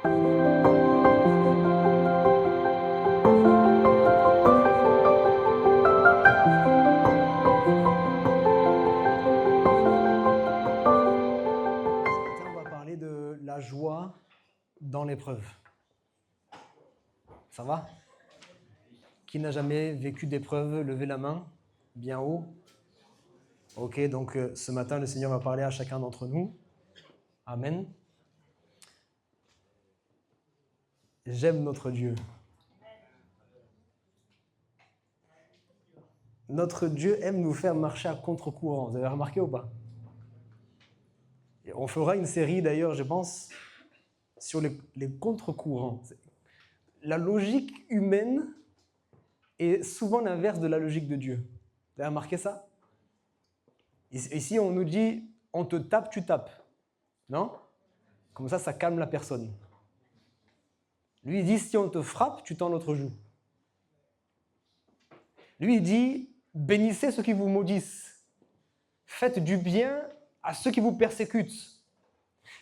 On va parler de la joie dans l'épreuve. Ça va? Qui n'a jamais vécu d'épreuve? Levez la main, bien haut. Ok, donc ce matin, le Seigneur va parler à chacun d'entre nous. Amen. J'aime notre Dieu. Notre Dieu aime nous faire marcher à contre-courant. Vous avez remarqué ou pas? Et on fera une série d'ailleurs, je pense, sur les contre-courants. La logique humaine est souvent l'inverse de la logique de Dieu. Vous avez remarqué ça? Ici, on nous dit, on te tape, tu tapes. Non? Comme ça calme la personne. Lui, il dit, si on te frappe, tu tends l'autre joue. Lui, il dit, bénissez ceux qui vous maudissent. Faites du bien à ceux qui vous persécutent.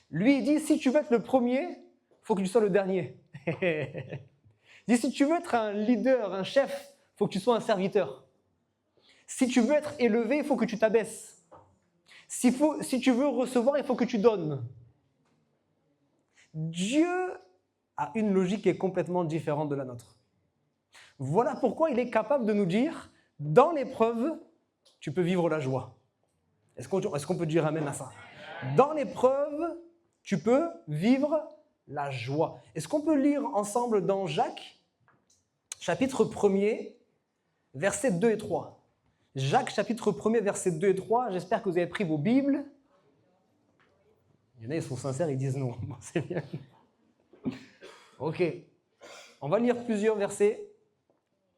Lui, il dit, si tu veux être le premier, il faut que tu sois le dernier. Il dit, si tu veux être un leader, un chef, il faut que tu sois un serviteur. Si tu veux être élevé, il faut que tu t'abaisses. Si tu veux recevoir, il faut que tu donnes. Dieu a une logique qui est complètement différente de la nôtre. Voilà pourquoi il est capable de nous dire, dans l'épreuve, tu peux vivre la joie. Est-ce qu'on peut dire amen à ça? Dans l'épreuve, tu peux vivre la joie. Est-ce qu'on peut lire ensemble dans Jacques, chapitre 1er, versets 2 et 3. Jacques, chapitre 1er, versets 2 et 3. J'espère que vous avez pris vos Bibles. Il y en a, ils sont sincères, ils disent non. Bon, c'est bien. Ok. On va lire plusieurs versets.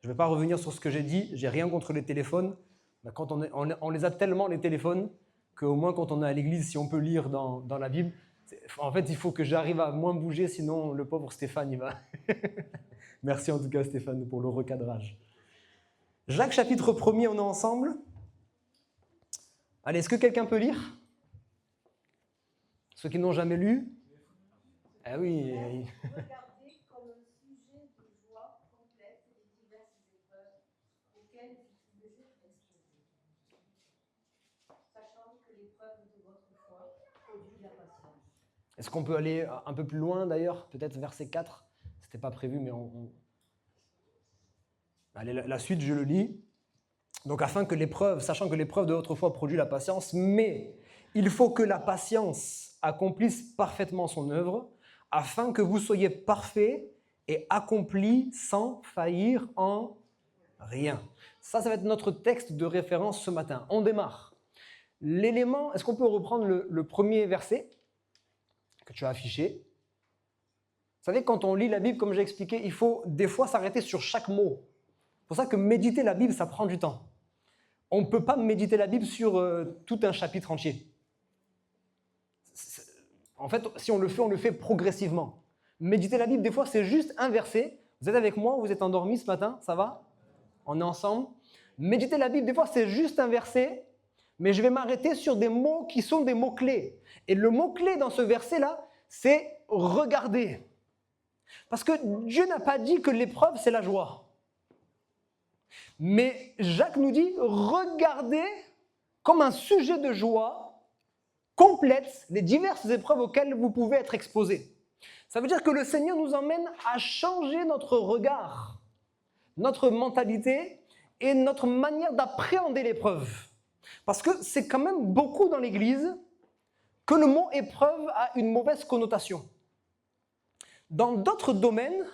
Je ne vais pas revenir sur ce que j'ai dit. J'ai rien contre les téléphones. Mais quand on les a tellement, les téléphones, qu'au moins quand on est à l'église, si on peut lire dans la Bible, en fait, il faut que j'arrive à moins bouger, sinon le pauvre Stéphane, il va... Merci en tout cas, Stéphane, pour le recadrage. Jacques, chapitre 1er, on est ensemble. Allez, est-ce que quelqu'un peut lire? Ceux qui n'ont jamais lu? Ah oui. Regardez comme un sujet de joie complète les diverses épreuves auxquelles vous devez être exposés, sachant que l'épreuve de votre foi produit la patience. Est-ce qu'on peut aller un peu plus loin d'ailleurs? Peut-être verset 4. C'était pas prévu, mais Allez, la suite, je le lis. Donc, sachant que l'épreuve de votre foi produit la patience, mais il faut que la patience accomplisse parfaitement son œuvre, afin que vous soyez parfaits et accomplis sans faillir en rien. Ça va être notre texte de référence ce matin. On démarre. L'élément, est-ce qu'on peut reprendre le premier verset que tu as affiché? Vous savez, quand on lit la Bible, comme j'ai expliqué, il faut des fois s'arrêter sur chaque mot. C'est pour ça que méditer la Bible, ça prend du temps. On ne peut pas méditer la Bible sur tout un chapitre entier. En fait, si on le fait progressivement. Méditer la Bible, des fois, c'est juste un verset. Vous êtes avec moi, vous êtes endormis ce matin, ça va? On est ensemble. Méditer la Bible, des fois, c'est juste un verset, mais je vais m'arrêter sur des mots qui sont des mots-clés. Et le mot-clé dans ce verset-là, c'est « regarder ». Parce que Dieu n'a pas dit que l'épreuve, c'est la joie. Mais Jacques nous dit, regardez comme un sujet de joie complète les diverses épreuves auxquelles vous pouvez être exposés. Ça veut dire que le Seigneur nous emmène à changer notre regard, notre mentalité et notre manière d'appréhender l'épreuve. Parce que c'est quand même beaucoup dans l'Église que le mot épreuve a une mauvaise connotation. Dans d'autres domaines,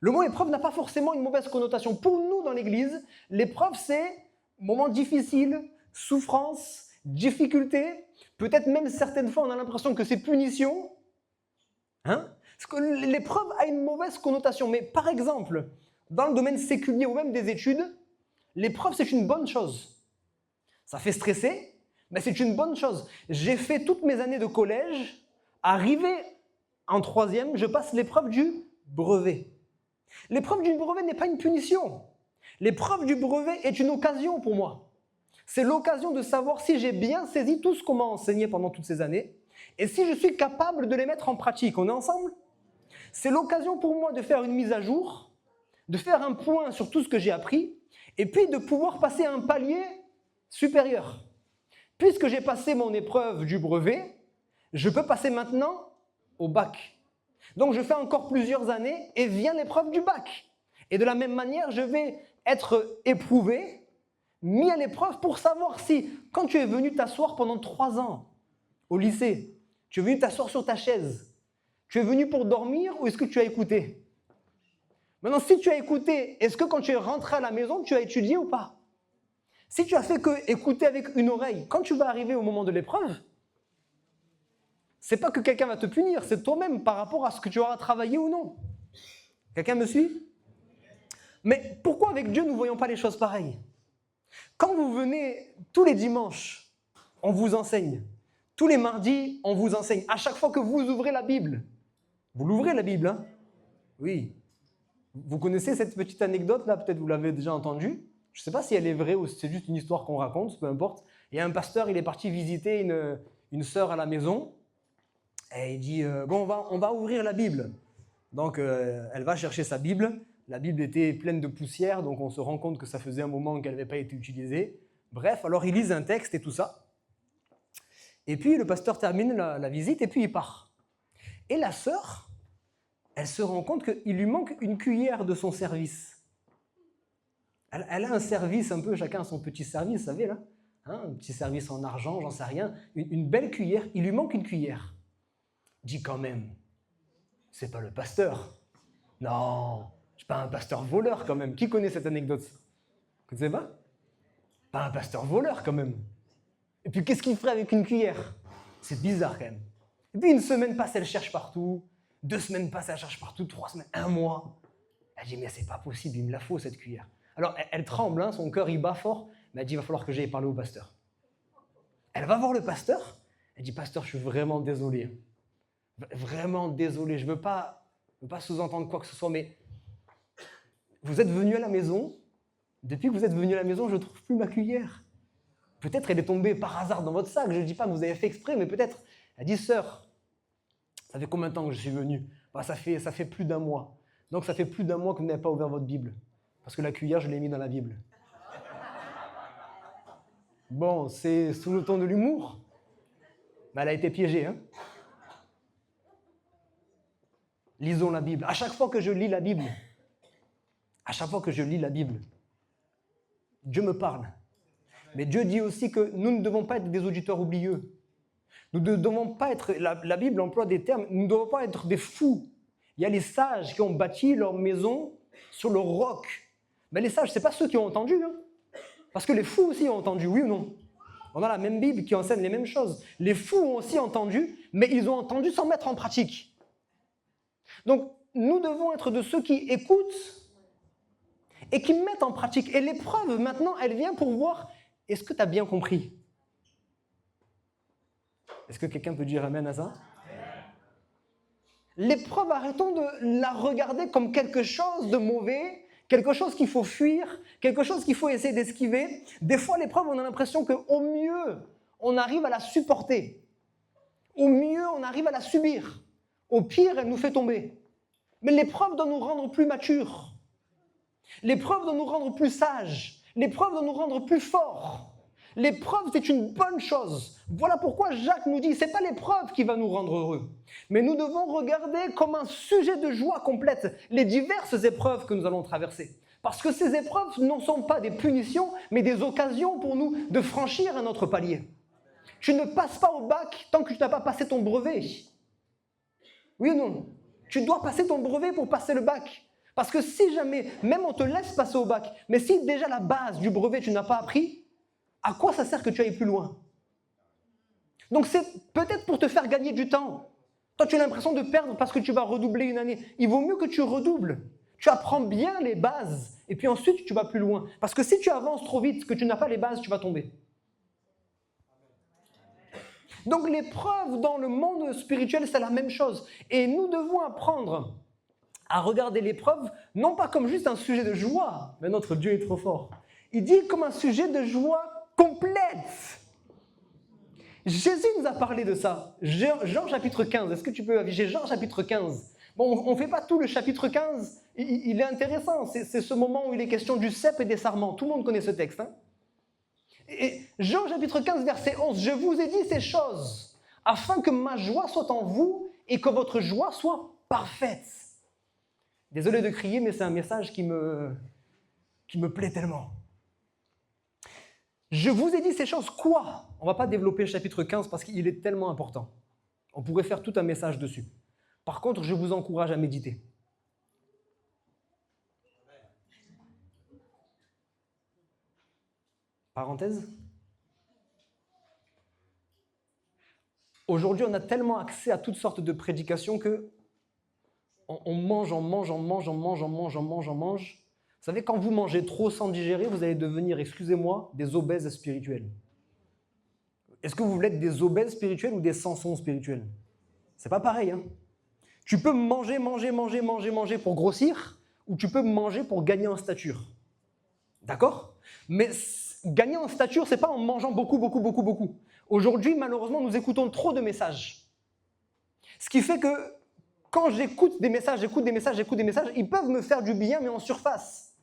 le mot épreuve n'a pas forcément une mauvaise connotation. Pour nous, dans l'Église, l'épreuve, c'est moment difficile, souffrance, difficulté. Peut-être même certaines fois, on a l'impression que c'est punition. Parce que l'épreuve a une mauvaise connotation. Mais par exemple, dans le domaine séculier ou même des études, l'épreuve, c'est une bonne chose. Ça fait stresser, mais c'est une bonne chose. J'ai fait toutes mes années de collège. Arrivé en 3e, je passe l'épreuve du brevet. L'épreuve du brevet n'est pas une punition. L'épreuve du brevet est une occasion pour moi. C'est l'occasion de savoir si j'ai bien saisi tout ce qu'on m'a enseigné pendant toutes ces années et si je suis capable de les mettre en pratique. On est ensemble? C'est l'occasion pour moi de faire une mise à jour, de faire un point sur tout ce que j'ai appris, et puis de pouvoir passer à un palier supérieur. Puisque j'ai passé mon épreuve du brevet, je peux passer maintenant au bac. Donc je fais encore plusieurs années et vient l'épreuve du bac. Et de la même manière, je vais être éprouvé, mis à l'épreuve pour savoir si, quand tu es venu t'asseoir pendant 3 ans au lycée, tu es venu t'asseoir sur ta chaise, tu es venu pour dormir ou est-ce que tu as écouté? Maintenant, si tu as écouté, est-ce que quand tu es rentré à la maison, tu as étudié ou pas? Si tu as fait que écouter avec une oreille, quand tu vas arriver au moment de l'épreuve, c'est pas que quelqu'un va te punir, c'est toi-même par rapport à ce que tu auras travaillé ou non. Quelqu'un me suit? Mais pourquoi avec Dieu nous ne voyons pas les choses pareilles? Quand vous venez tous les dimanches, on vous enseigne. Tous les mardis, on vous enseigne. À chaque fois que vous ouvrez la Bible, vous l'ouvrez la Bible, hein? Oui. Vous connaissez cette petite anecdote là, peut-être vous l'avez déjà entendue. Je ne sais pas si elle est vraie ou si c'est juste une histoire qu'on raconte, peu importe. Il y a un pasteur, il est parti visiter une sœur à la maison. Et il dit, bon, on va ouvrir la Bible. Donc, elle va chercher sa Bible. La Bible était pleine de poussière, donc on se rend compte que ça faisait un moment qu'elle n'avait pas été utilisée. Bref, alors il lise un texte et tout ça. Et puis, le pasteur termine la visite et puis il part. Et la sœur, elle se rend compte qu'il lui manque une cuillère de son service. Elle a un service un peu, chacun a son petit service, vous savez là, hein, un petit service en argent, j'en sais rien, une belle cuillère, il lui manque une cuillère. Dis quand même, c'est pas le pasteur. Non, c'est pas un pasteur voleur quand même. Qui connaît cette anecdote? Vous connaissez pas? Pas un pasteur voleur quand même. Et puis qu'est-ce qu'il ferait avec une cuillère? C'est bizarre quand même. Et puis une semaine passe, elle cherche partout. 2 semaines passent, elle cherche partout. 3 semaines, 1 mois. Elle dit mais c'est pas possible, il me la faut cette cuillère. Alors elle tremble, hein, son cœur il bat fort. Mais elle dit il va falloir que j'aille parler au pasteur. Elle va voir le pasteur. Elle dit pasteur, je suis vraiment désolé. Vraiment désolé, je ne veux pas sous-entendre quoi que ce soit, mais vous êtes venu à la maison, depuis que vous êtes venu à la maison, je ne trouve plus ma cuillère. Peut-être elle est tombée par hasard dans votre sac, je ne dis pas que vous avez fait exprès, mais peut-être, elle dit, sœur, ça fait combien de temps que je suis venu? Bah, ça fait plus d'1 mois. Donc ça fait plus d'1 mois que vous n'avez pas ouvert votre Bible, parce que la cuillère, je l'ai mise dans la Bible. Bon, c'est sous le ton de l'humour, mais elle a été piégée, hein. Lisons la Bible. À chaque fois que je lis la Bible, Dieu me parle. Mais Dieu dit aussi que nous ne devons pas être des auditeurs oublieux. Nous ne devons pas être, la Bible emploie des termes, nous ne devons pas être des fous. Il y a les sages qui ont bâti leur maison sur le roc. Mais les sages, ce n'est pas ceux qui ont entendu. Hein. Parce que les fous aussi ont entendu, oui ou non? On a la même Bible qui enseigne les mêmes choses. Les fous ont aussi entendu, mais ils ont entendu sans mettre en pratique. Donc, nous devons être de ceux qui écoutent et qui mettent en pratique. Et l'épreuve, maintenant, elle vient pour voir, est-ce que tu as bien compris? Est-ce que quelqu'un peut dire amen à ça? L'épreuve, arrêtons de la regarder comme quelque chose de mauvais, quelque chose qu'il faut fuir, quelque chose qu'il faut essayer d'esquiver. Des fois, l'épreuve, on a l'impression qu'au mieux, on arrive à la supporter. Au mieux, on arrive à la subir. Au pire, elle nous fait tomber. Mais l'épreuve doit nous rendre plus matures. L'épreuve doit nous rendre plus sages. L'épreuve doit nous rendre plus forts. L'épreuve, c'est une bonne chose. Voilà pourquoi Jacques nous dit, ce n'est pas l'épreuve qui va nous rendre heureux. Mais nous devons regarder comme un sujet de joie complète les diverses épreuves que nous allons traverser. Parce que ces épreuves ne sont pas des punitions, mais des occasions pour nous de franchir un autre palier. Tu ne passes pas au bac tant que tu n'as pas passé ton brevet. Oui ou non? Tu dois passer ton brevet pour passer le bac. Parce que si jamais, même on te laisse passer au bac, mais si déjà la base du brevet tu n'as pas appris, à quoi ça sert que tu ailles plus loin? Donc c'est peut-être pour te faire gagner du temps. Toi tu as l'impression de perdre parce que tu vas redoubler une année. Il vaut mieux que tu redoubles. Tu apprends bien les bases et puis ensuite tu vas plus loin. Parce que si tu avances trop vite, que tu n'as pas les bases, tu vas tomber. Donc l'épreuve dans le monde spirituel, c'est la même chose. Et nous devons apprendre à regarder l'épreuve, non pas comme juste un sujet de joie, mais notre Dieu est trop fort. Il dit comme un sujet de joie complète. Jésus nous a parlé de ça. Jean chapitre 15, est-ce que tu peux afficher Jean chapitre 15? Bon, on ne fait pas tout le chapitre 15, il est intéressant, c'est ce moment où il est question du cep et des sarments. Tout le monde connaît ce texte. Hein. Et Jean chapitre 15, verset 11, « Je vous ai dit ces choses, afin que ma joie soit en vous et que votre joie soit parfaite. » Désolé de crier, mais c'est un message qui me plaît tellement. Je vous ai dit ces choses, quoi? On ne va pas développer le chapitre 15 parce qu'il est tellement important. On pourrait faire tout un message dessus. Par contre, je vous encourage à méditer. Parenthèse. Aujourd'hui, on a tellement accès à toutes sortes de prédications que on mange. Vous savez, quand vous mangez trop sans digérer, vous allez devenir, excusez-moi, des obèses spirituels. Est-ce que vous voulez être des obèses spirituels ou des Samsons spirituels? C'est pas pareil, hein. Tu peux manger pour grossir, ou tu peux manger pour gagner en stature. D'accord? Mais gagner en stature, c'est pas en mangeant beaucoup. Aujourd'hui, malheureusement, nous écoutons trop de messages. Ce qui fait que quand j'écoute des messages, ils peuvent me faire du bien, mais en surface.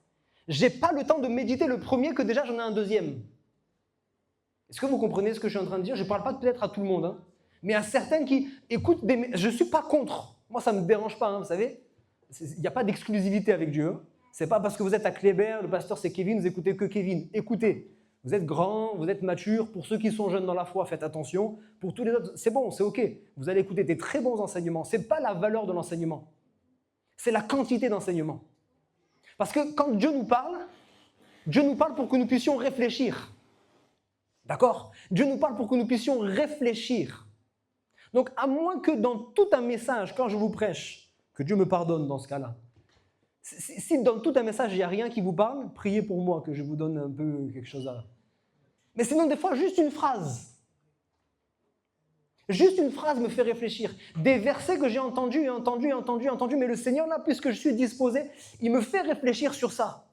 J'ai pas le temps de méditer le premier que déjà j'en ai un deuxième. Est-ce que vous comprenez ce que je suis en train de dire? Je ne parle pas peut-être à tout le monde, hein, mais à certains qui écoutent des... Je ne suis pas contre. Moi, ça ne me dérange pas, hein, vous savez. Il n'y a pas d'exclusivité avec Dieu. Hein. Ce n'est pas parce que vous êtes à Kléber, le pasteur c'est Kevin, vous écoutez que Kevin. Écoutez. Vous êtes grand, vous êtes mature. Pour ceux qui sont jeunes dans la foi, faites attention. Pour tous les autres, c'est bon, c'est OK. Vous allez écouter des très bons enseignements. Ce n'est pas la valeur de l'enseignement. C'est la quantité d'enseignement. Parce que quand Dieu nous parle pour que nous puissions réfléchir. D'accord? Dieu nous parle pour que nous puissions réfléchir. Donc, à moins que dans tout un message, quand je vous prêche, que Dieu me pardonne dans ce cas-là, si dans tout un message, il n'y a rien qui vous parle, priez pour moi, que je vous donne un peu quelque chose à... Mais sinon, des fois, juste une phrase. Juste une phrase me fait réfléchir. Des versets que j'ai entendus, mais le Seigneur, là, puisque je suis disposé, il me fait réfléchir sur ça.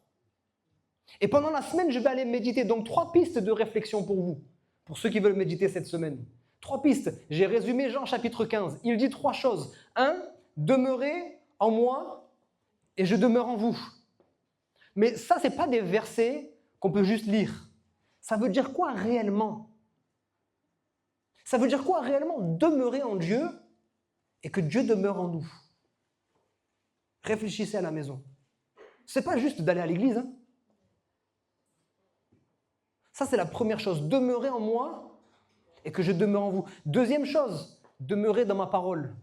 Et pendant la semaine, je vais aller méditer. Donc, 3 pistes de réflexion pour vous, pour ceux qui veulent méditer cette semaine. 3 pistes. J'ai résumé Jean chapitre 15. Il dit 3 choses. 1, demeurez en moi et je demeure en vous. Mais ça, ce n'est pas des versets qu'on peut juste lire. Ça veut dire quoi réellement? Ça veut dire quoi réellement? Demeurer en Dieu et que Dieu demeure en nous. Réfléchissez à la maison. Ce n'est pas juste d'aller à l'église, hein. Ça, c'est la première chose. Demeurez en moi et que je demeure en vous. Deuxième chose, demeurez dans ma parole.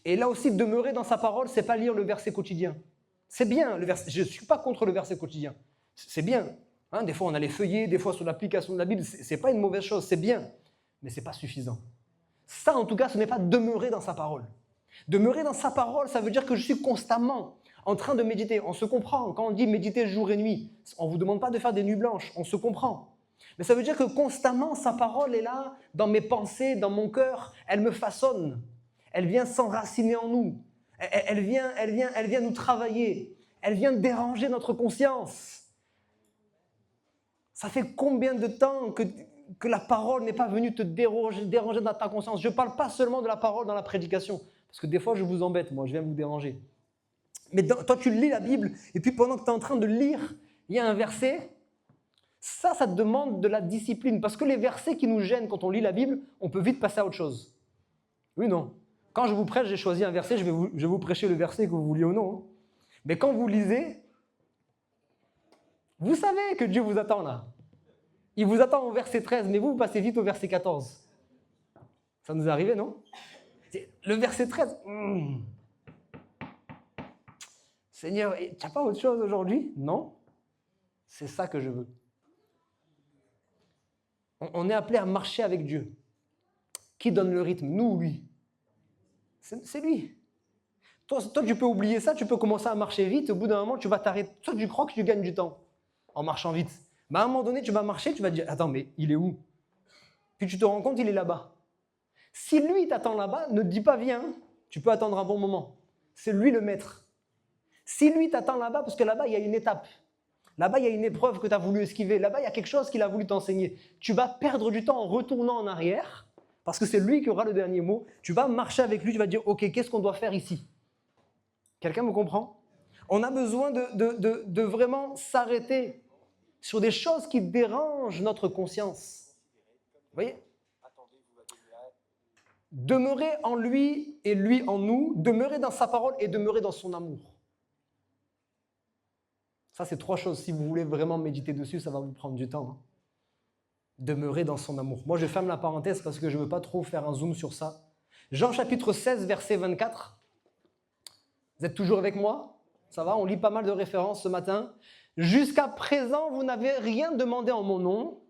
Et là aussi, demeurer dans sa parole, c'est pas lire le verset quotidien. C'est bien, le verset. Je ne suis pas contre le verset quotidien. C'est bien. Hein, des fois, on a les feuillets, des fois, sur l'application de la Bible. Ce n'est pas une mauvaise chose, c'est bien. Mais ce n'est pas suffisant. Ça, en tout cas, ce n'est pas demeurer dans sa parole. Demeurer dans sa parole, ça veut dire que je suis constamment en train de méditer. On se comprend. Quand on dit méditer jour et nuit, on ne vous demande pas de faire des nuits blanches. On se comprend. Mais ça veut dire que constamment, sa parole est là, dans mes pensées, dans mon cœur. Elle me façonne. Elle vient s'enraciner en nous. Elle vient nous travailler. Elle vient déranger notre conscience. Ça fait combien de temps que la parole n'est pas venue te déranger dans ta conscience? Je ne parle pas seulement de la parole dans la prédication, parce que des fois, je vous embête, moi, je viens vous déranger. Mais toi, tu lis la Bible, et puis pendant que tu es en train de lire, il y a un verset. Ça te demande de la discipline, parce que les versets qui nous gênent quand on lit la Bible, on peut vite passer à autre chose. Oui, non. Quand je vous prêche, j'ai choisi un verset, je vais vous prêcher le verset que vous vouliez ou non. Hein. Mais quand vous lisez, vous savez que Dieu vous attend là. Il vous attend au verset 13, mais vous passez vite au verset 14. Ça nous est arrivé, non? Le verset 13. Seigneur, tu n'as pas autre chose aujourd'hui? Non. C'est ça que je veux. On est appelé à marcher avec Dieu. Qui donne le rythme? Nous ou lui? C'est lui. Toi, tu peux oublier ça, tu peux commencer à marcher vite, au bout d'un moment, tu vas t'arrêter. Toi, tu crois que tu gagnes du temps en marchant vite. Mais à un moment donné, tu vas marcher, tu vas te dire, attends, mais il est où? Puis tu te rends compte, il est là-bas. Si lui t'attend là-bas, ne te dis pas viens, tu peux attendre un bon moment. C'est lui le maître. Si lui t'attend là-bas, parce que là-bas, il y a une étape. Là-bas, il y a une épreuve que tu as voulu esquiver. Là-bas, il y a quelque chose qu'il a voulu t'enseigner. Tu vas perdre du temps en retournant en arrière parce que c'est lui qui aura le dernier mot. Tu vas marcher avec lui, tu vas dire, ok, qu'est-ce qu'on doit faire ici? Quelqu'un me comprend? On a besoin de vraiment s'arrêter sur des choses qui dérangent notre conscience. Vous voyez? Demeurer en lui et lui en nous, demeurer dans sa parole et demeurer dans son amour. Ça, c'est 3 choses. Si vous voulez vraiment méditer dessus, ça va vous prendre du temps. Demeurer dans son amour. Moi, je ferme la parenthèse parce que je ne veux pas trop faire un zoom sur ça. Jean chapitre 16, verset 24. Vous êtes toujours avec moi? Ça va? On lit pas mal de références ce matin. Jusqu'à présent, vous n'avez rien demandé en mon nom.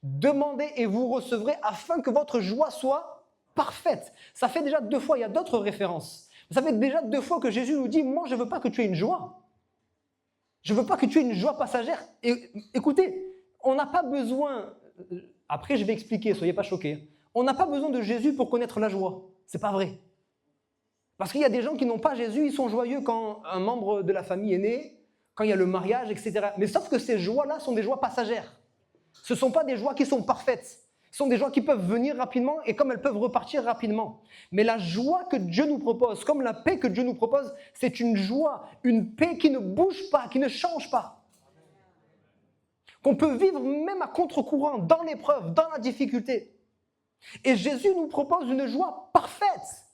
Demandez et vous recevrez afin que votre joie soit parfaite. Ça fait déjà 2 fois, il y a d'autres références. Ça fait déjà 2 fois que Jésus nous dit, moi je ne veux pas que tu aies une joie. Je ne veux pas que tu aies une joie passagère. Et, écoutez, on n'a pas besoin, après je vais expliquer, soyez pas choqués, on n'a pas besoin de Jésus pour connaître la joie. C'est pas vrai. Parce qu'il y a des gens qui n'ont pas Jésus, ils sont joyeux quand un membre de la famille est né, quand il y a le mariage, etc. Mais sauf que ces joies-là sont des joies passagères. Ce ne sont pas des joies qui sont parfaites. Ce sont des joies qui peuvent venir rapidement et comme elles peuvent repartir rapidement. Mais la joie que Dieu nous propose, comme la paix que Dieu nous propose, c'est une joie, une paix qui ne bouge pas, qui ne change pas. Qu'on peut vivre même à contre-courant, dans l'épreuve, dans la difficulté. Et Jésus nous propose une joie parfaite.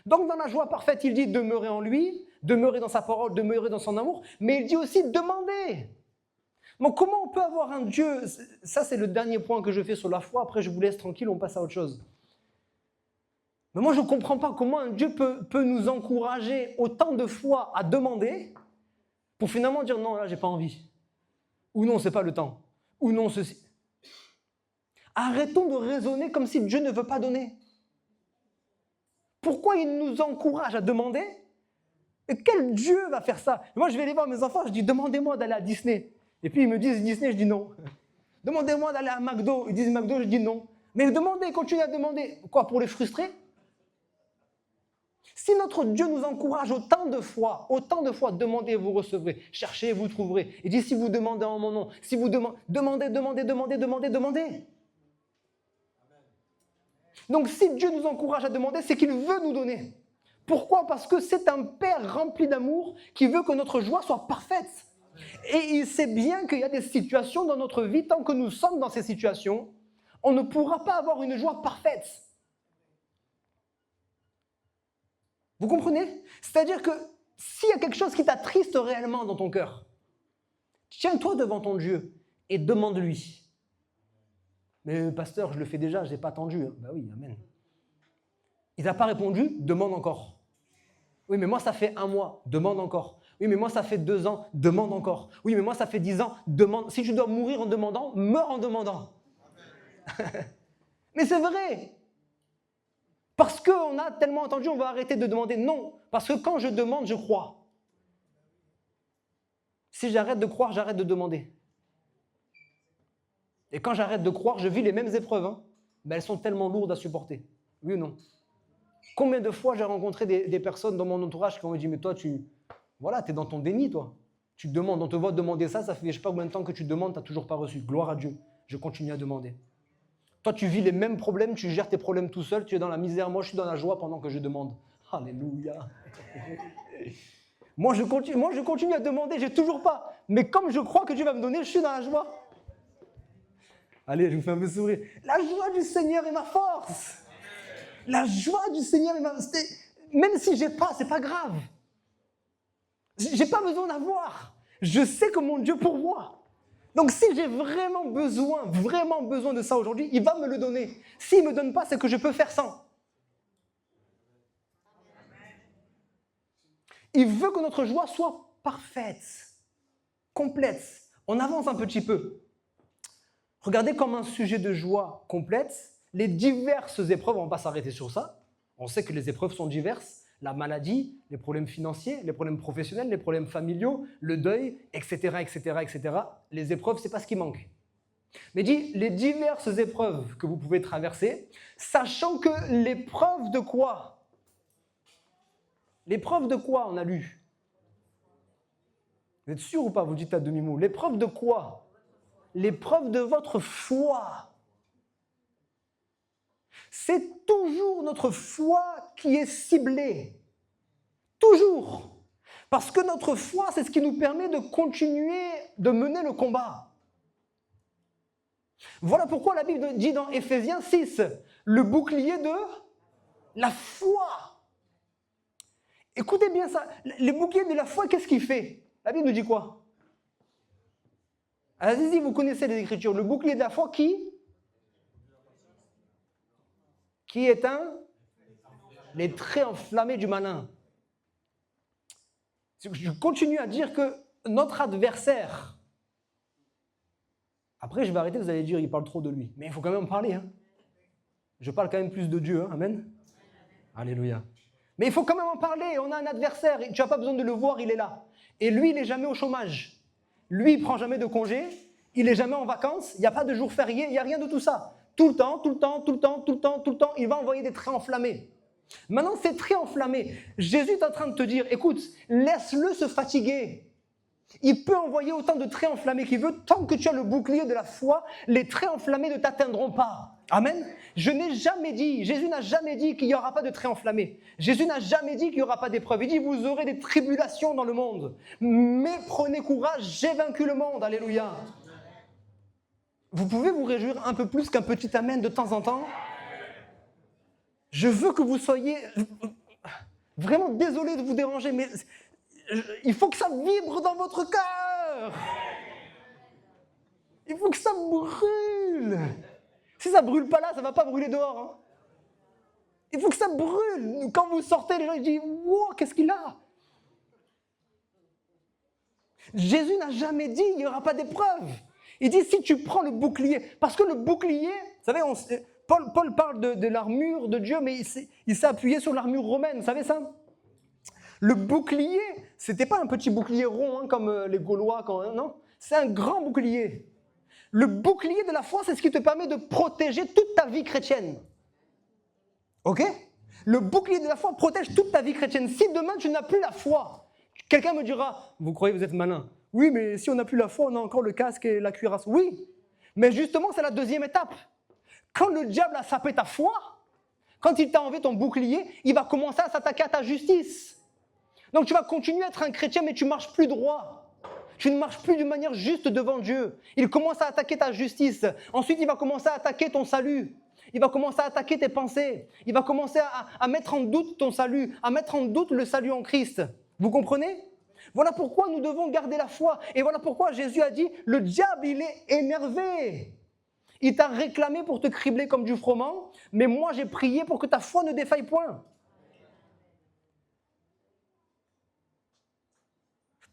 Donc dans la joie parfaite, il dit demeurer en lui, demeurer dans sa parole, demeurer dans son amour, mais il dit aussi demander. Donc comment on peut avoir un Dieu, ça c'est le dernier point que je fais sur la foi, après je vous laisse tranquille, on passe à autre chose. Mais moi je ne comprends pas comment un Dieu peut nous encourager autant de fois à demander pour finalement dire non, là j'ai pas envie. Ou non, c'est pas le temps. Ou non, ceci. Arrêtons de raisonner comme si Dieu ne veut pas donner. Pourquoi il nous encourage à demander? Et quel Dieu va faire ça? Moi je vais aller voir mes enfants, je dis demandez-moi d'aller à Disney. Et puis ils me disent Disney, je dis non. Demandez-moi d'aller à McDo, ils disent McDo, je dis non. Mais demandez, continuez à demander. Quoi, pour les frustrer? Si notre Dieu nous encourage autant de fois, demandez et vous recevrez, cherchez et vous trouverez. Il dit si vous demandez en mon nom, si vous demandez. Donc si Dieu nous encourage à demander, c'est qu'il veut nous donner. Pourquoi? Parce que c'est un Père rempli d'amour qui veut que notre joie soit parfaite. Et il sait bien qu'il y a des situations dans notre vie, tant que nous sommes dans ces situations, on ne pourra pas avoir une joie parfaite. Vous comprenez? C'est-à-dire que s'il y a quelque chose qui t'attriste réellement dans ton cœur, tiens-toi devant ton Dieu et demande-lui. Mais pasteur, je le fais déjà, je n'ai pas attendu. Ben oui, amen. Il n'a pas répondu, demande encore. Oui, mais moi ça fait 1 mois, demande encore. Oui, mais moi ça fait 2 ans, demande encore. Oui, mais moi ça fait 10 ans, demande. Si tu dois mourir en demandant, meurs en demandant. Mais c'est vrai. Parce qu'on a tellement entendu, on va arrêter de demander. Non, parce que quand je demande, je crois. Si j'arrête de croire, j'arrête de demander. Et quand j'arrête de croire, je vis les mêmes épreuves. Mais elles sont tellement lourdes à supporter. Oui ou non? Combien de fois j'ai rencontré des personnes dans mon entourage qui m'ont dit « Mais toi, tu es dans ton déni, toi. Tu demandes, on te voit demander ça, ça fait je ne sais pas combien de temps que tu demandes, tu n'as toujours pas reçu. Gloire à Dieu. Je continue à demander. » Toi, tu vis les mêmes problèmes, tu gères tes problèmes tout seul, tu es dans la misère, moi je suis dans la joie pendant que je demande. Alléluia. Moi je continue à demander, j'ai toujours pas. Mais comme je crois que Dieu va me donner, je suis dans la joie. Allez, je vous fais un peu sourire. La joie du Seigneur est ma force. La joie du Seigneur est ma force. Même si j'ai pas, c'est pas grave. J'ai pas besoin d'avoir. Je sais que mon Dieu pourvoit. Donc si j'ai vraiment besoin de ça aujourd'hui, il va me le donner. S'il ne me donne pas, c'est que je peux faire sans. Il veut que notre joie soit parfaite, complète. On avance un petit peu. Regardez comme un sujet de joie complète, les diverses épreuves, on ne va pas s'arrêter sur ça. On sait que les épreuves sont diverses. La maladie, les problèmes financiers, les problèmes professionnels, les problèmes familiaux, le deuil, etc., etc., etc. Les épreuves, ce n'est pas ce qui manque. Mais dit, les diverses épreuves que vous pouvez traverser, sachant que l'épreuve de quoi? L'épreuve de quoi on a lu? Vous êtes sûr ou pas? Vous dites à demi-mot. L'épreuve de quoi? L'épreuve de votre foi. c'est toujours notre foi qui est ciblée. Toujours. Parce que notre foi, c'est ce qui nous permet de continuer de mener le combat. Voilà pourquoi la Bible dit dans Éphésiens 6, le bouclier de la foi. Écoutez bien ça, le bouclier de la foi, qu'est-ce qu'il fait? La Bible nous dit quoi? Allez-y, vous connaissez les Écritures. Le bouclier de la foi qui éteint les traits enflammés du malin. Je continue à dire que notre adversaire, après je vais arrêter, vous allez dire il parle trop de lui, mais il faut quand même en parler. Hein. Je parle quand même plus de Dieu, hein. Amen. Alléluia. Mais il faut quand même en parler, on a un adversaire, tu n'as pas besoin de le voir, il est là. Et lui, il n'est jamais au chômage. Lui, il ne prend jamais de congé, il n'est jamais en vacances, il n'y a pas de jour férié, il n'y a rien de tout ça. Tout le temps, il va envoyer des traits enflammés. Maintenant, ces traits enflammés, Jésus est en train de te dire, écoute, laisse-le se fatiguer. Il peut envoyer autant de traits enflammés qu'il veut, tant que tu as le bouclier de la foi, les traits enflammés ne t'atteindront pas. Amen. Je n'ai jamais dit, Jésus n'a jamais dit qu'il n'y aura pas de traits enflammés. Jésus n'a jamais dit qu'il n'y aura pas d'épreuves. Il dit, vous aurez des tribulations dans le monde. Mais prenez courage, j'ai vaincu le monde. Alléluia. Vous pouvez vous réjouir un peu plus qu'un petit amen de temps en temps? Je veux que vous soyez vraiment désolé de vous déranger, mais il faut que ça vibre dans votre cœur. Il faut que ça brûle. Si ça ne brûle pas là, ça ne va pas brûler dehors. Hein. Il faut que ça brûle. Quand vous sortez, les gens ils disent « Wow, qu'est-ce qu'il a ?» Jésus n'a jamais dit « Il n'y aura pas d'épreuve ». Il dit « Si tu prends le bouclier », parce que le bouclier, vous savez, Paul parle de l'armure de Dieu, mais il s'est appuyé sur l'armure romaine, vous savez ça? Le bouclier, c'était pas un petit bouclier rond, hein, comme les Gaulois, non, c'est un grand bouclier. Le bouclier de la foi, c'est ce qui te permet de protéger toute ta vie chrétienne. Ok? Le bouclier de la foi protège toute ta vie chrétienne. Si demain tu n'as plus la foi, quelqu'un me dira, vous croyez que vous êtes malin? Oui, mais si on n'a plus la foi, on a encore le casque et la cuirasse. Oui, mais justement, c'est la deuxième étape. Quand le diable a sapé ta foi, quand il t'a enlevé ton bouclier, il va commencer à s'attaquer à ta justice. Donc tu vas continuer à être un chrétien, mais tu ne marches plus droit. Tu ne marches plus d'une manière juste devant Dieu. Il commence à attaquer ta justice. Ensuite, il va commencer à attaquer ton salut. Il va commencer à attaquer tes pensées. Il va commencer à mettre en doute ton salut, à mettre en doute le salut en Christ. Vous comprenez? Voilà pourquoi nous devons garder la foi. Et voilà pourquoi Jésus a dit, le diable, il est énervé. Il t'a réclamé pour te cribler comme du froment, mais moi j'ai prié pour que ta foi ne défaille point.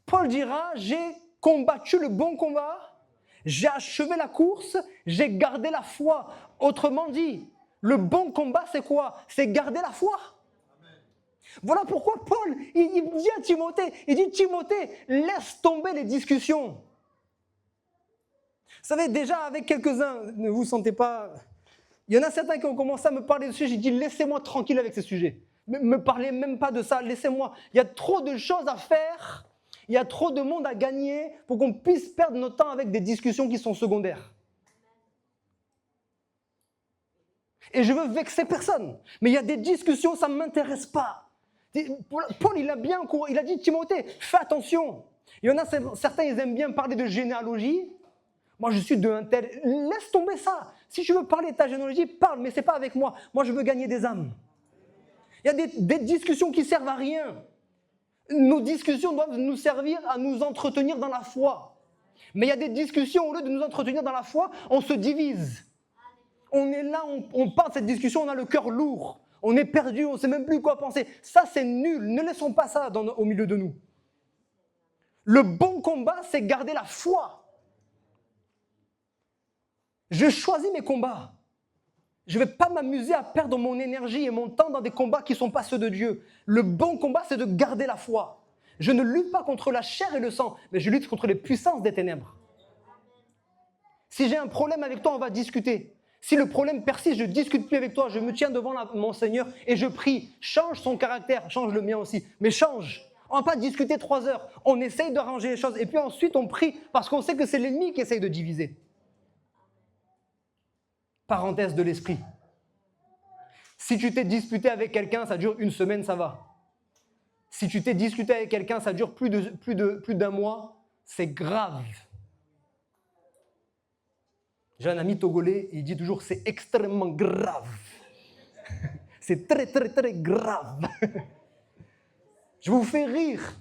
Paul dira, j'ai combattu le bon combat, j'ai achevé la course, j'ai gardé la foi. Autrement dit, le bon combat c'est quoi? C'est garder la foi. Voilà pourquoi Paul, il dit à Timothée, Timothée, laisse tomber les discussions. Vous savez, déjà avec quelques-uns, ne vous sentez pas... Il y en a certains qui ont commencé à me parler de ce sujet, j'ai dit laissez-moi tranquille avec ces sujets. Ne me parlez même pas de ça, laissez-moi. Il y a trop de choses à faire, il y a trop de monde à gagner pour qu'on puisse perdre notre temps avec des discussions qui sont secondaires. Et je veux vexer personne, mais il y a des discussions, ça ne m'intéresse pas. Paul, il a dit Timothée, fais attention. Il y en a certains, ils aiment bien parler de généalogie. Moi, je suis d'un tel. Laisse tomber ça. Si tu veux parler de ta généalogie, parle, mais ce n'est pas avec moi. Moi, je veux gagner des âmes. Il y a des discussions qui ne servent à rien. Nos discussions doivent nous servir à nous entretenir dans la foi. Mais il y a des discussions, au lieu de nous entretenir dans la foi, on se divise. On est là, on parle de cette discussion, on a le cœur lourd. On est perdu, on ne sait même plus quoi penser. Ça, c'est nul. Ne laissons pas ça au milieu de nous. Le bon combat, c'est garder la foi. Je choisis mes combats. Je ne vais pas m'amuser à perdre mon énergie et mon temps dans des combats qui ne sont pas ceux de Dieu. Le bon combat, c'est de garder la foi. Je ne lutte pas contre la chair et le sang, mais je lutte contre les puissances des ténèbres. Si j'ai un problème avec toi, on va discuter. Si le problème persiste, je ne discute plus avec toi, je me tiens devant mon Seigneur et je prie. Change son caractère, change le mien aussi, mais change. On ne va pas discuter 3 heures. On essaye d'arranger les choses et puis ensuite on prie parce qu'on sait que c'est l'ennemi qui essaye de diviser. Parenthèse de l'esprit. Si tu t'es disputé avec quelqu'un, ça dure une semaine, ça va. Si tu t'es discuté avec quelqu'un, ça dure plus d'un mois, c'est grave. J'ai un ami togolais, il dit toujours c'est extrêmement grave. C'est très, très, très grave. Je vous fais rire.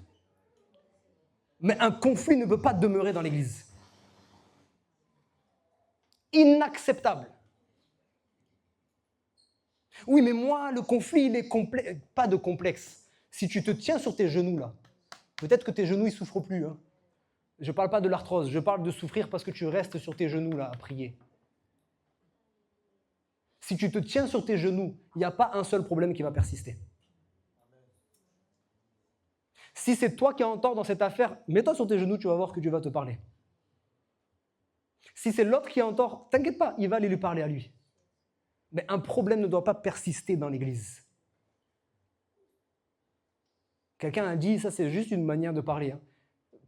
Mais un conflit ne peut pas demeurer dans l'église. Inacceptable. Oui, mais moi, le conflit, il est complexe. Pas de complexe. Si tu te tiens sur tes genoux, là, peut-être que tes genoux, ils ne souffrent plus. Hein. Je ne parle pas de l'arthrose, je parle de souffrir parce que tu restes sur tes genoux, là, à prier. Si tu te tiens sur tes genoux, il n'y a pas un seul problème qui va persister. Si c'est toi qui as tort dans cette affaire, mets-toi sur tes genoux, tu vas voir que Dieu va te parler. Si c'est l'autre qui a tort, t'inquiète pas, il va aller lui parler à lui. Mais un problème ne doit pas persister dans l'église. Quelqu'un a dit, ça c'est juste une manière de parler, hein.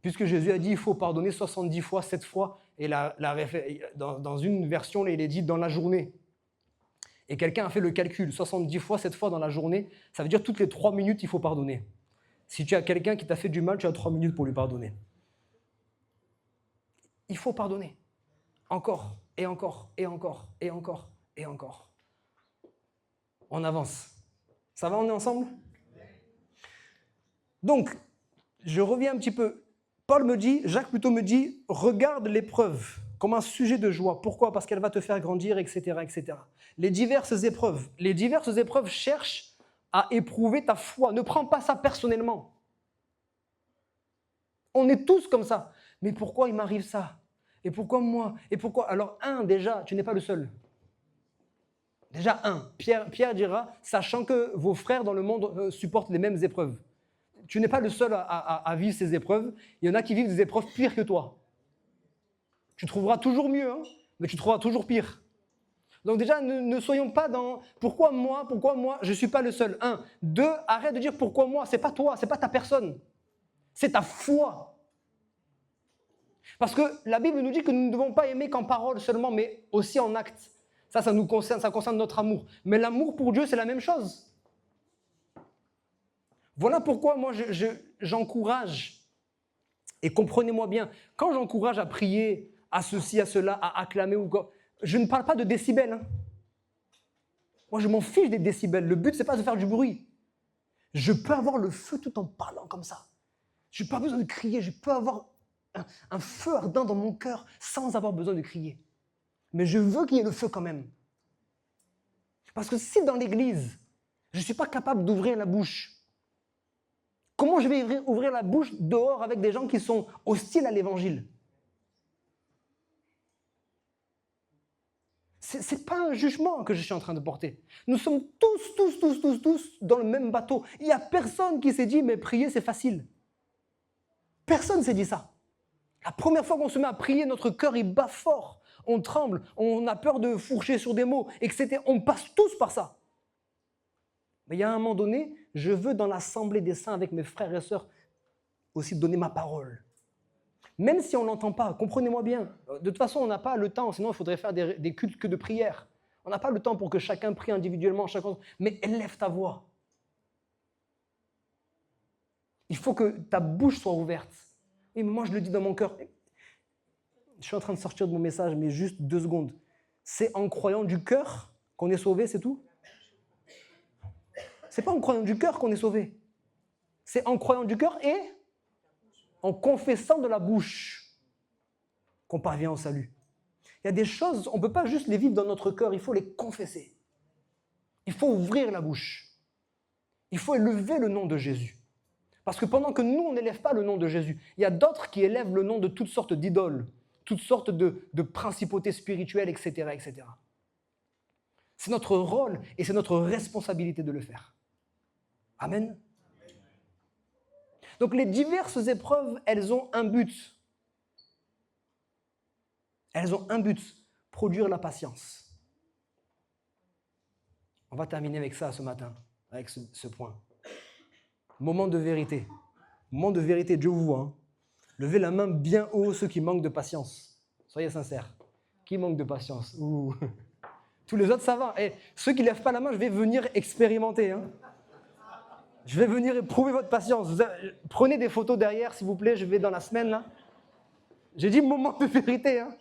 Puisque Jésus a dit, il faut pardonner 70 fois, 7 fois, et dans une version, il est dit dans la journée. Et quelqu'un a fait le calcul, 70 fois, 7 fois dans la journée, ça veut dire toutes les 3 minutes, il faut pardonner. Si tu as quelqu'un qui t'a fait du mal, tu as 3 minutes pour lui pardonner. Il faut pardonner. Encore, et encore, et encore, et encore, et encore. On avance. Ça va, on est ensemble ? Donc, je reviens un petit peu. Jacques plutôt me dit, regarde l'épreuve comme un sujet de joie. Pourquoi ? Parce qu'elle va te faire grandir, etc., etc. Les diverses épreuves cherchent à éprouver ta foi. Ne prends pas ça personnellement. On est tous comme ça. Mais pourquoi il m'arrive ça ? Et pourquoi moi ? Et pourquoi ? Alors, déjà, tu n'es pas le seul. Déjà, Pierre dira, sachant que vos frères dans le monde supportent les mêmes épreuves. Tu n'es pas le seul à vivre ces épreuves. Il y en a qui vivent des épreuves pires que toi. Tu trouveras toujours mieux, hein, mais tu trouveras toujours pire. Donc déjà, ne soyons pas dans « pourquoi moi, je ne suis pas le seul ». 1. 2, arrête de dire « pourquoi moi ». Ce n'est pas toi, ce n'est pas ta personne. C'est ta foi. Parce que la Bible nous dit que nous ne devons pas aimer qu'en parole seulement, mais aussi en acte. Ça nous concerne, ça concerne notre amour. Mais l'amour pour Dieu, c'est la même chose. Voilà pourquoi moi, j'encourage, et comprenez-moi bien, quand j'encourage à prier, à ceci, à cela, à acclamer ou quoi, je ne parle pas de décibels. Hein. Moi, je m'en fiche des décibels. Le but, ce n'est pas de faire du bruit. Je peux avoir le feu tout en parlant comme ça. Je n'ai pas besoin de crier. Je peux avoir un feu ardent dans mon cœur sans avoir besoin de crier. Mais je veux qu'il y ait le feu quand même. Parce que si dans l'église, je ne suis pas capable d'ouvrir la bouche, comment je vais ouvrir la bouche dehors avec des gens qui sont hostiles à l'évangile ? Ce n'est pas un jugement que je suis en train de porter. Nous sommes tous dans le même bateau. Il n'y a personne qui s'est dit, mais prier, c'est facile. Personne ne s'est dit ça. La première fois qu'on se met à prier, notre cœur, il bat fort. On tremble, on a peur de fourcher sur des mots, etc. On passe tous par ça. Mais il y a un moment donné, je veux dans l'assemblée des saints avec mes frères et sœurs aussi donner ma parole. Même si on ne l'entend pas, comprenez-moi bien. De toute façon, on n'a pas le temps, sinon il faudrait faire des cultes que de prière. On n'a pas le temps pour que chacun prie individuellement, mais élève ta voix. Il faut que ta bouche soit ouverte. Et moi, je le dis dans mon cœur. Je suis en train de sortir de mon message, mais juste 2 secondes. C'est en croyant du cœur qu'on est sauvé, c'est tout ? C'est pas en croyant du cœur qu'on est sauvé. C'est en croyant du cœur et en confessant de la bouche qu'on parvient au salut. Il y a des choses, on ne peut pas juste les vivre dans notre cœur, il faut les confesser. Il faut ouvrir la bouche. Il faut élever le nom de Jésus. Parce que pendant que nous, on n'élève pas le nom de Jésus, il y a d'autres qui élèvent le nom de toutes sortes d'idoles, toutes sortes de principautés spirituelles, etc., etc. C'est notre rôle et c'est notre responsabilité de le faire. Amen. Donc les diverses épreuves, elles ont un but. Elles ont un but, produire la patience. On va terminer avec ça ce matin, avec ce point. Moment de vérité. Moment de vérité, Dieu vous voit. Hein. Levez la main bien haut ceux qui manquent de patience. Soyez sincères. Qui manque de patience ? Ouh. Tous les autres, ça va. Et ceux qui ne lèvent pas la main, je vais venir expérimenter. Hein. Je vais venir éprouver votre patience. Prenez des photos derrière, s'il vous plaît, je vais dans la semaine, là. J'ai dit moment de vérité. Hein.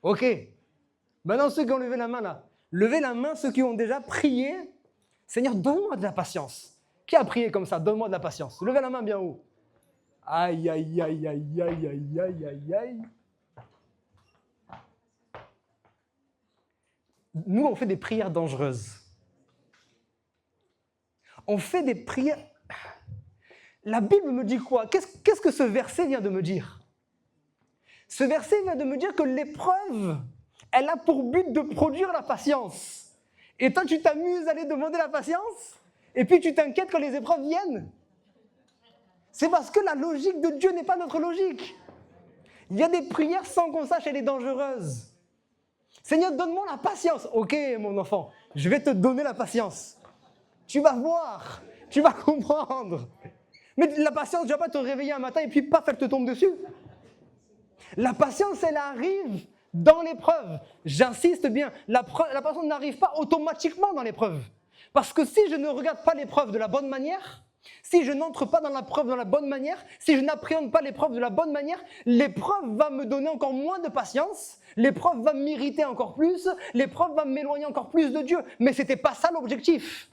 OK. Maintenant, ceux qui ont levé la main, là. Levez la main, ceux qui ont déjà prié. Seigneur, donne-moi de la patience. Qui a prié comme ça? Donne-moi de la patience. Levez la main bien haut. Aïe, aïe, aïe, aïe, aïe, aïe, aïe, aïe, aïe. Nous, on fait des prières dangereuses. On fait des prières... La Bible me dit quoi? Qu'est-ce que ce verset vient de me dire? Ce verset vient de me dire que l'épreuve, elle a pour but de produire la patience. Et toi, tu t'amuses à aller demander la patience? Et puis tu t'inquiètes quand les épreuves viennent? C'est parce que la logique de Dieu n'est pas notre logique. Il y a des prières sans qu'on sache, elle est dangereuse. Seigneur, donne-moi la patience. Ok, mon enfant, je vais te donner la patience. Tu vas voir, tu vas comprendre. Mais la patience, tu ne vas pas te réveiller un matin et puis paf, elle te tombe dessus. La patience, elle arrive dans l'épreuve. J'insiste bien, la patience n'arrive pas automatiquement dans l'épreuve. Parce que si je ne regarde pas l'épreuve de la bonne manière, si je n'entre pas dans l'épreuve de la bonne manière, si je n'appréhende pas l'épreuve de la bonne manière, l'épreuve va me donner encore moins de patience, l'épreuve va m'irriter encore plus, l'épreuve va m'éloigner encore plus de Dieu. Mais ce n'était pas ça l'objectif.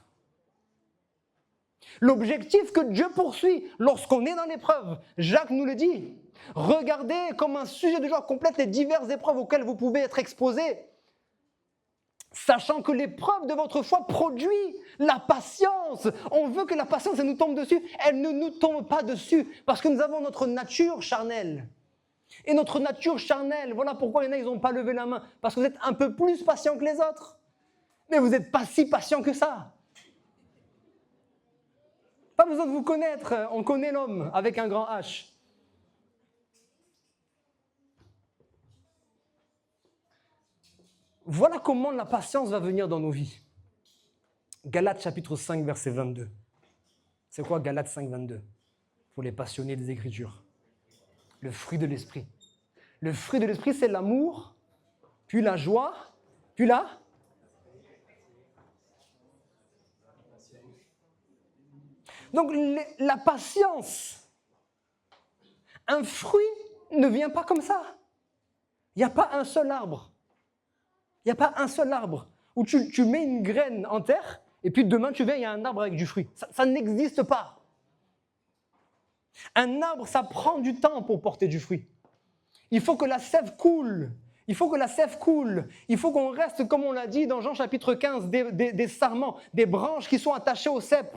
L'objectif que Dieu poursuit lorsqu'on est dans l'épreuve, Jacques nous le dit, regardez comme un sujet de joie complète les diverses épreuves auxquelles vous pouvez être exposés, sachant que l'épreuve de votre foi produit la patience. On veut que la patience, elle nous tombe dessus. Elle ne nous tombe pas dessus parce que nous avons notre nature charnelle. Et notre nature charnelle, voilà pourquoi il y en a, ils n'ont pas levé la main. Parce que vous êtes un peu plus patient que les autres. Mais vous n'êtes pas si patient que ça. Pas besoin de vous connaître, on connaît l'homme avec un grand H. Voilà comment la patience va venir dans nos vies. Galates chapitre 5, verset 22. C'est quoi Galates 5, 22 ? Pour les passionnés des Écritures. Le fruit de l'esprit. Le fruit de l'esprit, c'est l'amour, puis la joie, puis la... Donc la patience, un fruit ne vient pas comme ça. Il n'y a pas un seul arbre. Il n'y a pas un seul arbre où tu mets une graine en terre et puis demain tu viens, il y a un arbre avec du fruit. Ça n'existe pas. Un arbre, ça prend du temps pour porter du fruit. Il faut que la sève coule. Il faut que la sève coule. Il faut qu'on reste, comme on l'a dit dans Jean chapitre 15, des sarments, des branches qui sont attachées au cep.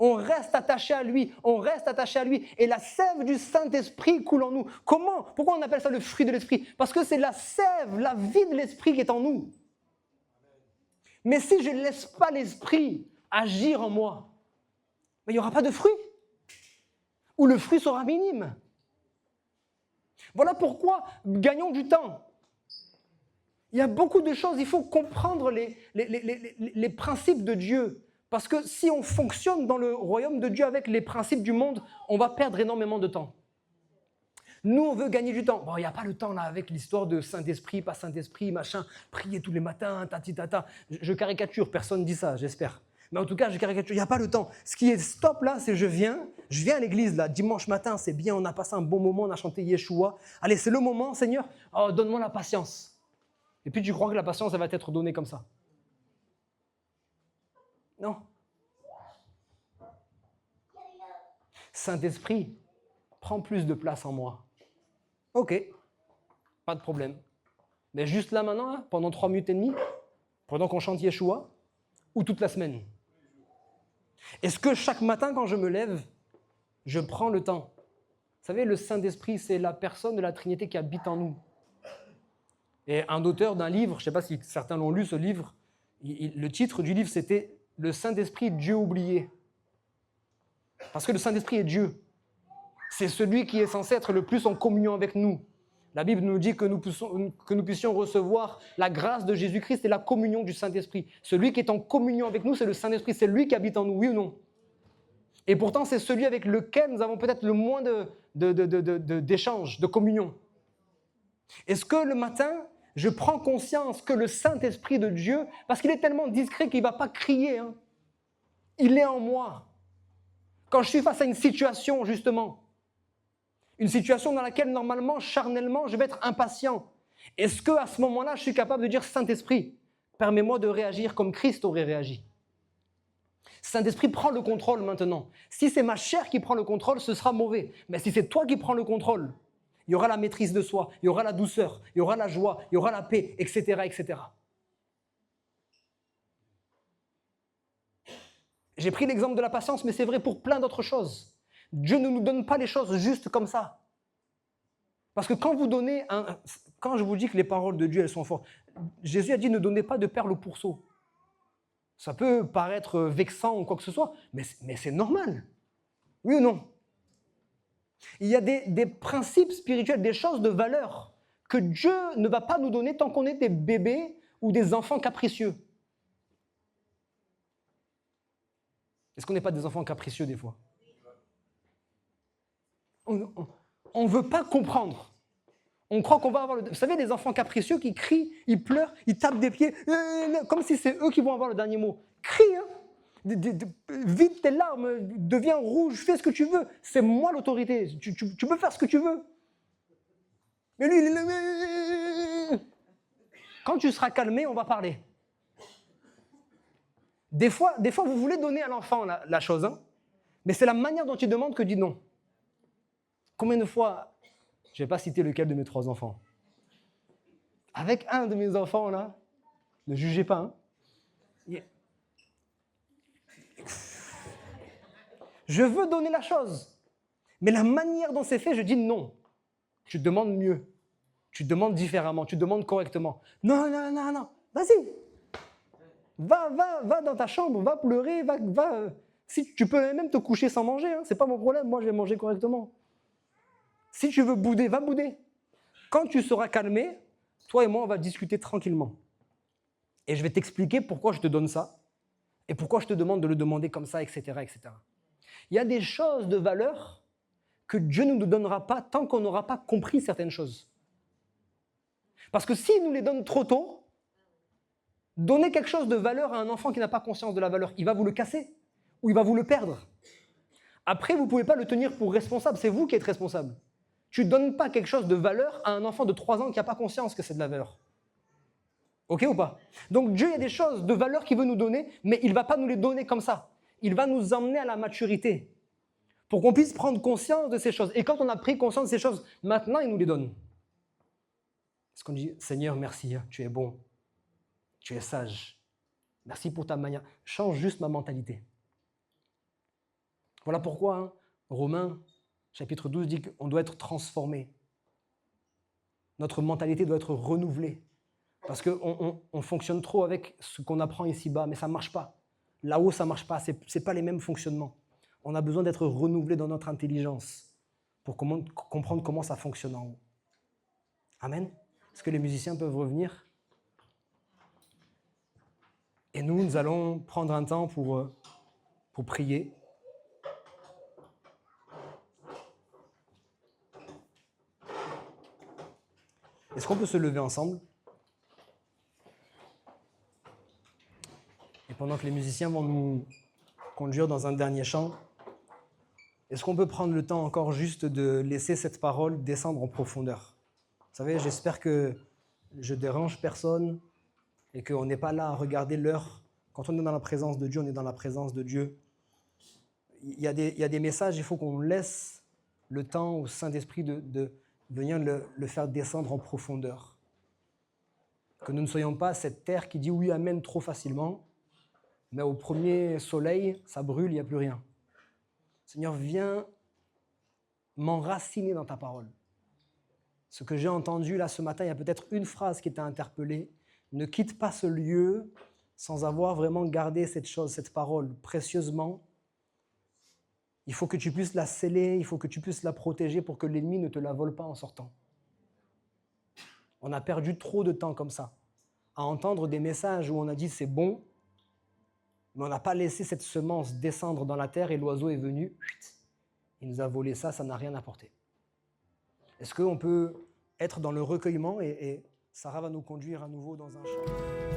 On reste attaché à lui, on reste attaché à lui. Et la sève du Saint-Esprit coule en nous. Comment ? Pourquoi on appelle ça le fruit de l'Esprit ? Parce que c'est la sève, la vie de l'Esprit qui est en nous. Mais si je ne laisse pas l'Esprit agir en moi, il n'y aura pas de fruit. Ou le fruit sera minime. Voilà pourquoi gagnons du temps. Il y a beaucoup de choses, il faut comprendre les principes de Dieu. Parce que si on fonctionne dans le royaume de Dieu avec les principes du monde, on va perdre énormément de temps. Nous, on veut gagner du temps. Bon, il n'y a pas le temps là avec l'histoire de Saint-Esprit, pas Saint-Esprit, machin, prier tous les matins, tati-tata. Je caricature, personne ne dit ça, j'espère. Mais en tout cas, je caricature, il n'y a pas le temps. Ce qui est stop là, c'est je viens à l'église là, dimanche matin, c'est bien, on a passé un bon moment, on a chanté Yeshua. Allez, c'est le moment, Seigneur, oh, donne-moi la patience. Et puis tu crois que la patience, elle va t'être donnée comme ça. Non. Saint-Esprit, prends plus de place en moi. Ok, pas de problème. Mais juste là maintenant, là, pendant 3 minutes et demie, pendant qu'on chante Yeshua, ou toute la semaine. Est-ce que chaque matin quand je me lève, je prends le temps ? Vous savez, le Saint-Esprit, c'est la personne de la Trinité qui habite en nous. Et un auteur d'un livre, je ne sais pas si certains l'ont lu ce livre, le titre du livre c'était « Le Saint-Esprit, Dieu oublié ». Parce que le Saint-Esprit est Dieu. C'est celui qui est censé être le plus en communion avec nous. La Bible nous dit que nous puissions recevoir la grâce de Jésus-Christ et la communion du Saint-Esprit. Celui qui est en communion avec nous, c'est le Saint-Esprit, c'est lui qui habite en nous, oui ou non ? Et pourtant, c'est celui avec lequel nous avons peut-être le moins d'échanges, de communion. Est-ce que le matin, Je prends conscience que le Saint-Esprit de Dieu, parce qu'il est tellement discret qu'il ne va pas crier, hein, il est en moi. Quand je suis face à une situation, justement, une situation dans laquelle, normalement, charnellement, je vais être impatient, est-ce qu'à ce moment-là, je suis capable de dire « Saint-Esprit, permets-moi de réagir comme Christ aurait réagi ». Saint-Esprit prend le contrôle maintenant. Si c'est ma chair qui prend le contrôle, ce sera mauvais. Mais si c'est toi qui prends le contrôle, il y aura la maîtrise de soi, il y aura la douceur, il y aura la joie, il y aura la paix, etc., etc. J'ai pris l'exemple de la patience, mais c'est vrai pour plein d'autres choses. Dieu ne nous donne pas les choses juste comme ça. Parce que quand je vous dis que les paroles de Dieu, elles sont fortes, Jésus a dit ne donnez pas de perles au pourceau. Ça peut paraître vexant ou quoi que ce soit, mais c'est normal. Oui ou non? Il y a des principes spirituels, des choses de valeur que Dieu ne va pas nous donner tant qu'on est des bébés ou des enfants capricieux. Est-ce qu'on n'est pas des enfants capricieux des fois? On ne veut pas comprendre. On croit qu'on va avoir Vous savez, les enfants capricieux qui crient, ils pleurent, ils tapent des pieds, comme si c'est eux qui vont avoir le dernier mot. Crie, hein, vide tes larmes, deviens rouge, fais ce que tu veux. C'est moi l'autorité. Tu peux faire ce que tu veux. Mais lui, quand tu seras calmé, on va parler. Des fois, vous voulez donner à l'enfant la chose, hein, mais c'est la manière dont tu demandes que dit non. Combien de fois, je ne vais pas citer lequel de mes 3 enfants, avec un de mes enfants, là, ne jugez pas, hein, je veux donner la chose, mais la manière dont c'est fait, je dis non. Tu demandes mieux, tu demandes différemment, tu demandes correctement. Non, vas-y. Va dans ta chambre, va pleurer, va. Si tu peux même te coucher sans manger, hein, c'est pas mon problème, moi je vais manger correctement. Si tu veux bouder, va bouder. Quand tu seras calmé, toi et moi on va discuter tranquillement. Et je vais t'expliquer pourquoi je te donne ça, et pourquoi je te demande de le demander comme ça, etc., etc. Il y a des choses de valeur que Dieu ne nous donnera pas tant qu'on n'aura pas compris certaines choses. Parce que s'il nous les donne trop tôt, donner quelque chose de valeur à un enfant qui n'a pas conscience de la valeur, il va vous le casser ou il va vous le perdre. Après, vous ne pouvez pas le tenir pour responsable, c'est vous qui êtes responsable. Tu ne donnes pas quelque chose de valeur à un enfant de 3 ans qui n'a pas conscience que c'est de la valeur. Ok ou pas? Donc Dieu, il y a des choses de valeur qu'il veut nous donner, mais il ne va pas nous les donner comme ça. Il va nous emmener à la maturité pour qu'on puisse prendre conscience de ces choses. Et quand on a pris conscience de ces choses, maintenant, il nous les donne. Est-ce qu'on dit, Seigneur, merci, tu es bon. Tu es sage. Merci pour ta manière. Change juste ma mentalité. Voilà pourquoi hein, Romains, chapitre 12, dit qu'on doit être transformé. Notre mentalité doit être renouvelée. Parce qu'on fonctionne trop avec ce qu'on apprend ici-bas, mais ça ne marche pas. Là-haut, ça ne marche pas. Ce n'est pas les mêmes fonctionnements. On a besoin d'être renouvelé dans notre intelligence pour comprendre comment ça fonctionne en haut. Amen. Est-ce que les musiciens peuvent revenir ? Et nous allons prendre un temps pour prier. Est-ce qu'on peut se lever ensemble ? Et pendant que les musiciens vont nous conduire dans un dernier chant, est-ce qu'on peut prendre le temps encore juste de laisser cette parole descendre en profondeur ? Vous savez, j'espère que je dérange personne et qu'on n'est pas là à regarder l'heure. Quand on est dans la présence de Dieu, on est dans la présence de Dieu. Il y a des messages, il faut qu'on laisse le temps au Saint-Esprit de venir le faire descendre en profondeur. Que nous ne soyons pas cette terre qui dit oui, amen trop facilement, mais au premier soleil, ça brûle, il n'y a plus rien. Seigneur, viens m'enraciner dans ta parole. Ce que j'ai entendu là ce matin, il y a peut-être une phrase qui t'a interpellé. Ne quitte pas ce lieu sans avoir vraiment gardé cette chose, cette parole précieusement. Il faut que tu puisses la sceller, il faut que tu puisses la protéger pour que l'ennemi ne te la vole pas en sortant. On a perdu trop de temps comme ça, à entendre des messages où on a dit c'est bon, mais on n'a pas laissé cette semence descendre dans la terre et l'oiseau est venu, il nous a volé ça n'a rien apporté. Est-ce qu'on peut être dans le recueillement et Sarah va nous conduire à nouveau dans un chant.